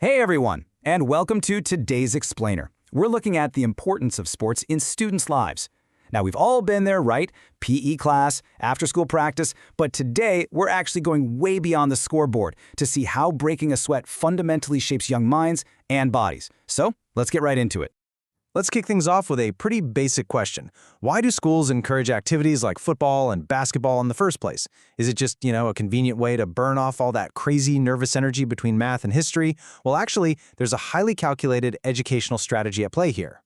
Hey everyone, and welcome to today's Explainer. We're looking at the importance of sports in students' lives. Now, we've all been there, right? PE class, after-school practice, but today we're actually going way beyond the scoreboard to see how breaking a sweat fundamentally shapes young minds and bodies. So, let's get right into it. Let's kick things off with a pretty basic question. Why do schools encourage activities like football and basketball in the first place? Is it just, a convenient way to burn off all that crazy nervous energy between math and history? Well, actually, there's a highly calculated educational strategy at play here.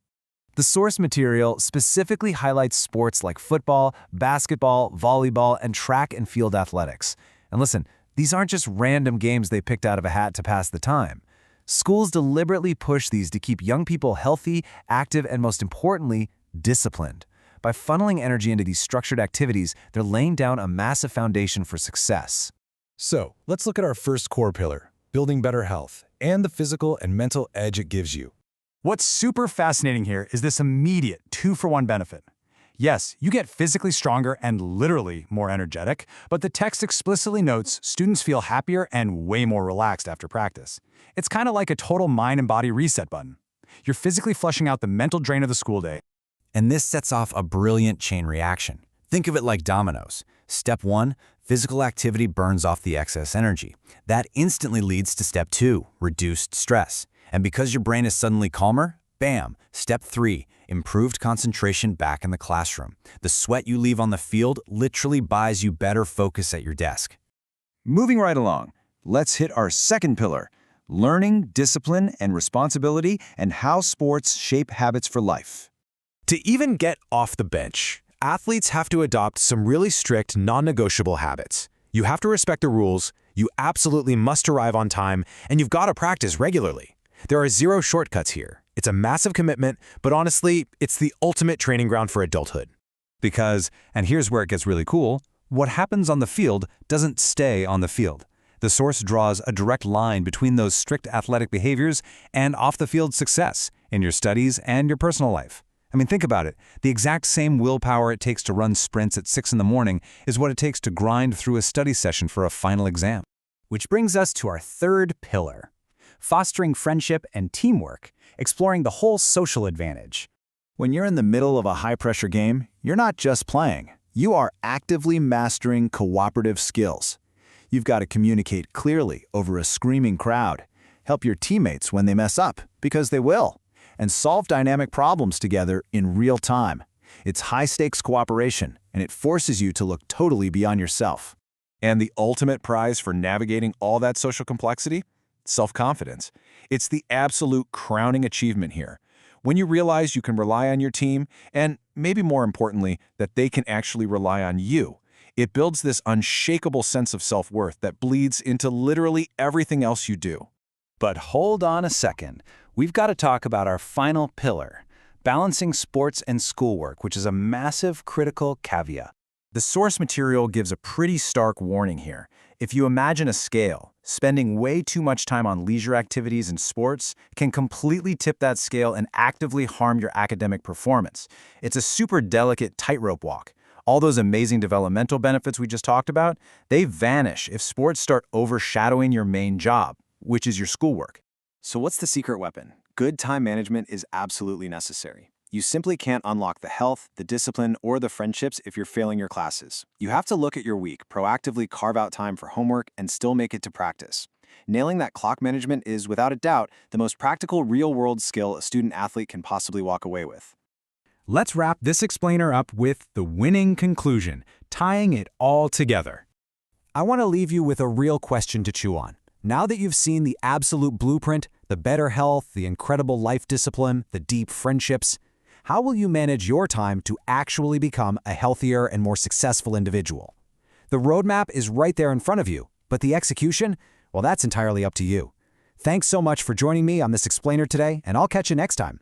The source material specifically highlights sports like football, basketball, volleyball, and track and field athletics. And listen, these aren't just random games they picked out of a hat to pass the time. Schools deliberately push these to keep young people healthy, active, and most importantly, disciplined. By funneling energy into these structured activities, they're laying down a massive foundation for success. So, let's look at our first core pillar, building better health, and the physical and mental edge it gives you. What's super fascinating here is this immediate 2-for-1 benefit. Yes, you get physically stronger and literally more energetic, but the text explicitly notes students feel happier and way more relaxed after practice. It's kind of like a total mind and body reset button. You're physically flushing out the mental drain of the school day. And this sets off a brilliant chain reaction. Think of it like dominoes. Step 1, physical activity burns off the excess energy. That instantly leads to step 2, reduced stress. And because your brain is suddenly calmer, bam, step 3, improved concentration back in the classroom. The sweat you leave on the field literally buys you better focus at your desk. Moving right along, let's hit our second pillar, learning, discipline, and responsibility, and how sports shape habits for life. To even get off the bench, athletes have to adopt some really strict, non-negotiable habits. You have to respect the rules, you absolutely must arrive on time, and you've got to practice regularly. There are zero shortcuts here. It's a massive commitment, but honestly, it's the ultimate training ground for adulthood. Because, and here's where it gets really cool, what happens on the field doesn't stay on the field. The source draws a direct line between those strict athletic behaviors and off-the-field success in your studies and your personal life. I mean, think about it. The exact same willpower it takes to run sprints at 6 in the morning is what it takes to grind through a study session for a final exam. Which brings us to our third pillar, fostering friendship and teamwork, exploring the whole social advantage. When you're in the middle of a high-pressure game, you're not just playing. You are actively mastering cooperative skills. You've got to communicate clearly over a screaming crowd, help your teammates when they mess up, because they will, and solve dynamic problems together in real time. It's high-stakes cooperation, and it forces you to look totally beyond yourself. And the ultimate prize for navigating all that social complexity? Self-confidence. It's the absolute crowning achievement here. When you realize you can rely on your team, and maybe more importantly, that they can actually rely on you, it builds this unshakable sense of self-worth that bleeds into literally everything else you do. But hold on a second. We've got to talk about our final pillar, balancing sports and schoolwork, which is a massive critical caveat. The source material gives a pretty stark warning here. If you imagine a scale, spending way too much time on leisure activities and sports can completely tip that scale and actively harm your academic performance. It's a super delicate tightrope walk. All those amazing developmental benefits we just talked about, they vanish if sports start overshadowing your main job, which is your schoolwork. So what's the secret weapon? Good time management is absolutely necessary. You simply can't unlock the health, the discipline, or the friendships if you're failing your classes. You have to look at your week, proactively carve out time for homework, and still make it to practice. Nailing that clock management is, without a doubt, the most practical real-world skill a student-athlete can possibly walk away with. Let's wrap this explainer up with the winning conclusion, tying it all together. I want to leave you with a real question to chew on. Now that you've seen the absolute blueprint, the better health, the incredible life discipline, the deep friendships, how will you manage your time to actually become a healthier and more successful individual? The roadmap is right there in front of you, but the execution, well, that's entirely up to you. Thanks so much for joining me on this explainer today, and I'll catch you next time.